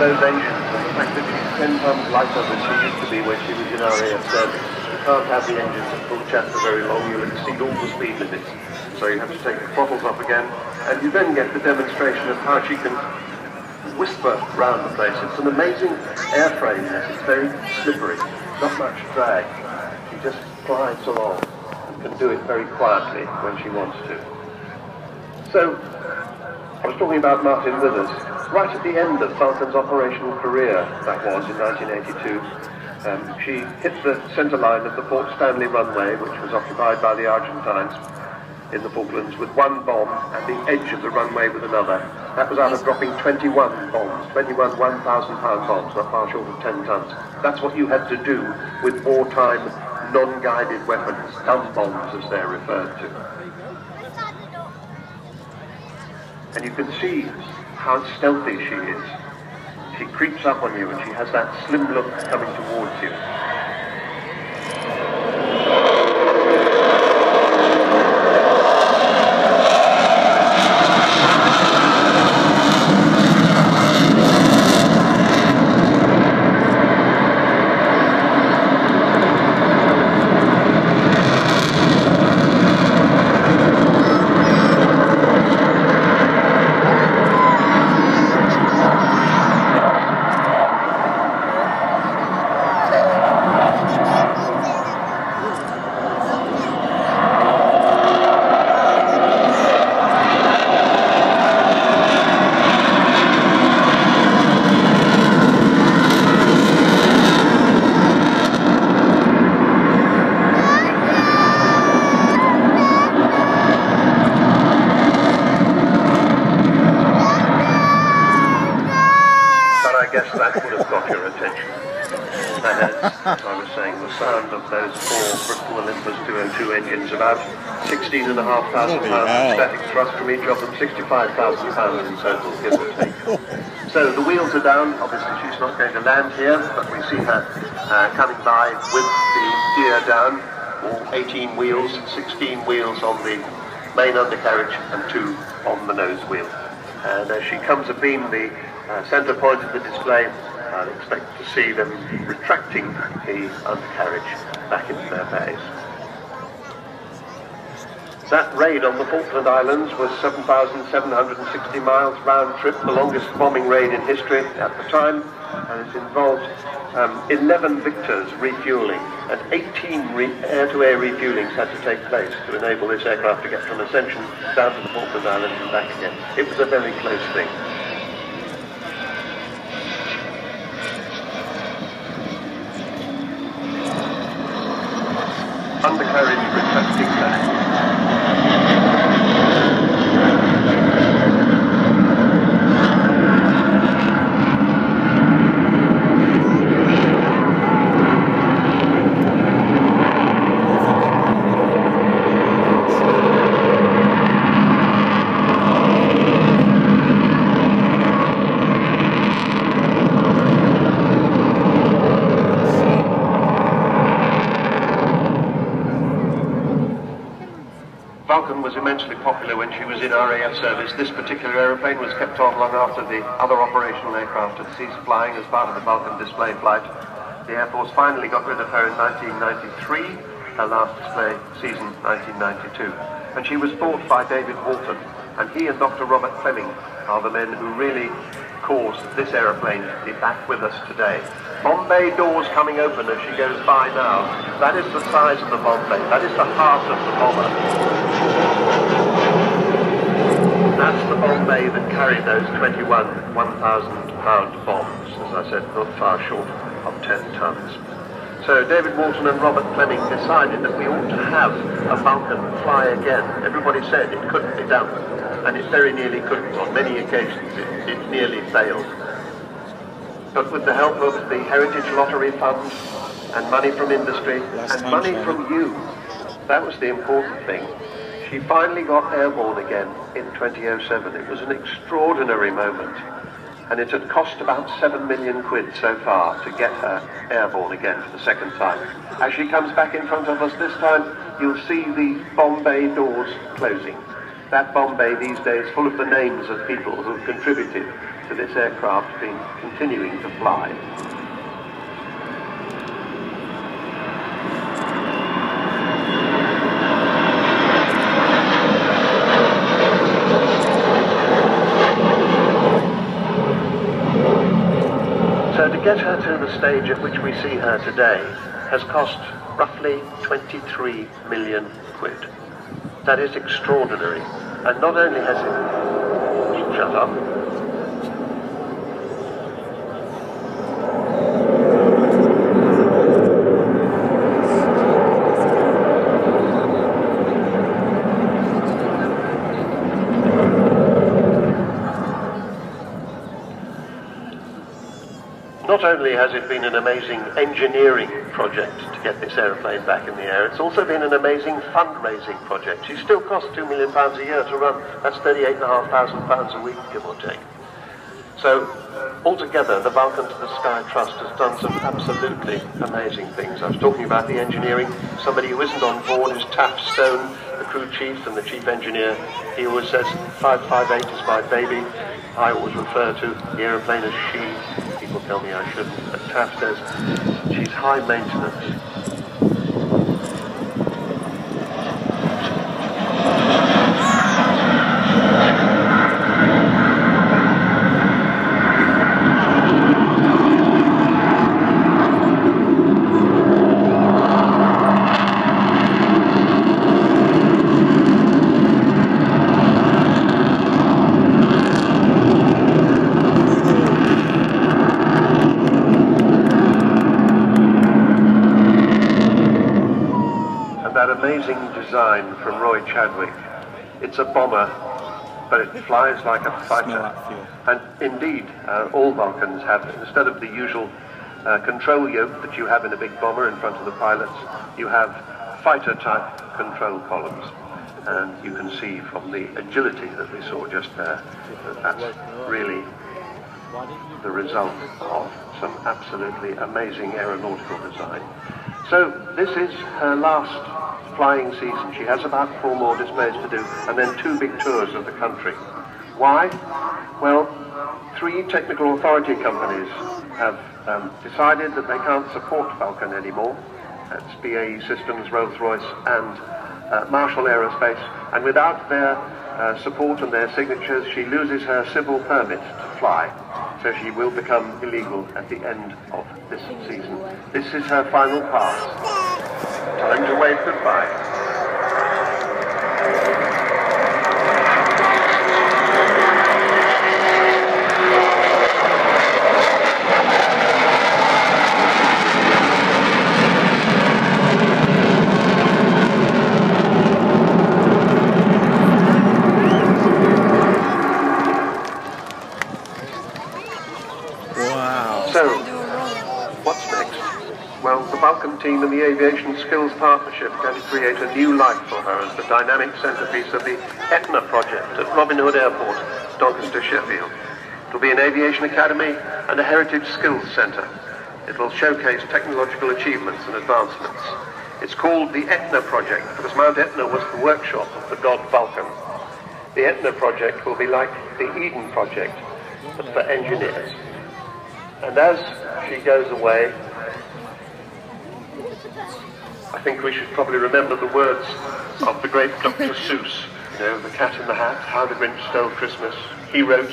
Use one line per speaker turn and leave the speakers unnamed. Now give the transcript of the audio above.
those engines and the fact that she's 10 tons lighter than she used to be when she was in our AF service. You can't have the engines at full chat for very long, you'll exceed all the speed limits. So you have to take the throttles off again, and you then get the demonstration of how she can whisper round the place. It's an amazing airframe, this. It's very slippery, not much drag. She just glides along and can do it very quietly when she wants to. So, I was talking about Martin Withers. Right at the end of Vulcan's operational career, that was in 1982, she hit the centre line of the Port Stanley runway, which was occupied by the Argentines in the Falklands, with one bomb and the edge of the runway with another. That was out of dropping 21 bombs, 21 1,000-pound bombs, not far short of 10 tons. That's what you had to do with wartime non-guided weapons, dumb bombs as they're referred to. And you can see how stealthy she is. She creeps up on you and she has that slim look coming towards you. As I was saying, the sound of those four Bristol Olympus 202 engines, about 16,500 pounds of static thrust from each of them, 65,000 pounds in total, give or take. So the wheels are down. Obviously she's not going to land here, but we see her coming by with the gear down, all 18 wheels, 16 wheels on the main undercarriage and 2 on the nose wheel. And as she comes abeam the centre point of the display, I expect to see them retracting the undercarriage back into their bays. That raid on the Falkland Islands was 7,760 miles round trip, the longest bombing raid in history at the time, and it involved 11 Victors refuelling, and 18 air-to-air refuelings had to take place to enable this aircraft to get from Ascension down to the Falkland Islands and back again. It was a very close thing. Undercarriage retracting back. Vulcan was immensely popular when she was in RAF service. This particular aeroplane was kept on long after the other operational aircraft had ceased flying as part of the Vulcan display flight. The Air Force finally got rid of her in 1993, her last display season 1992. And she was bought by David Vulcan, and he and Dr. Robert Fleming are the men who really caused this aeroplane to be back with us today. Bombay doors coming open as she goes by now. That is the size of the Bombay. That is the heart of the bomber. That's the Bombay that carried those 21 1,000-pound bombs, as I said, not far short of 10 tons. So David Walton and Robert Fleming decided that we ought to have a Vulcan fly again. Everybody said it couldn't be done, and it very nearly couldn't. On many occasions it nearly failed. But with the help of the Heritage Lottery Fund and money from industry and money from you, that was the important thing. She finally got airborne again in 2007. It was an extraordinary moment, and it had cost about 7 million quid so far to get her airborne again for the second time. As she comes back in front of us this time, you'll see the Bombay doors closing. That Bombay these days full of the names of people who've contributed to this aircraft being continuing to fly. So to get her to the stage at which we see her today has cost roughly 23 million quid. That is extraordinary. And not only has it... Shut up. Not only has it been an amazing engineering project to get this aeroplane back in the air, it's also been an amazing fundraising project. She still costs £2 million a year to run. That's £38,500 a week, give or take. So, altogether, the Vulcan to the Sky Trust has done some absolutely amazing things. I was talking about the engineering. Somebody who isn't on board is Taff Stone, the crew chief and the chief engineer. He always says, 558 is my baby. I always refer to the aeroplane as she. People tell me I shouldn't, but Taff says she's high maintenance. That amazing design from Roy Chadwick. It's a bomber, but it flies like a fighter. And indeed, all Vulcans have, instead of the usual control yoke that you have in a big bomber in front of the pilots, you have fighter-type control columns. And you can see from the agility that we saw just there, that that's really the result of some absolutely amazing aeronautical design. So this is her last flying season. She has about 4 more displays to do, and then 2 big tours of the country. Why? Well, 3 technical authority companies have decided that they can't support Vulcan anymore. That's BAE Systems, Rolls-Royce and Marshall Aerospace. And without their support and their signatures, she loses her civil permit to fly. So she will become illegal at the end of this season. This is her final pass. Time to wave goodbye. So, what's next? Well, the Vulcan team and the Aviation Skills Partnership are going to create a new life for her as the dynamic centrepiece of the Etna project at Robin Hood Airport, Doncaster, Sheffield. It will be an aviation academy and a heritage skills centre. It will showcase technological achievements and advancements. It's called the Etna project because Mount Etna was the workshop of the god Vulcan. The Etna project will be like the Eden project, but for engineers. And as she goes away, I think we should probably remember the words of the great Dr. Seuss, you know, The Cat in the Hat, How the Grinch Stole Christmas. He wrote,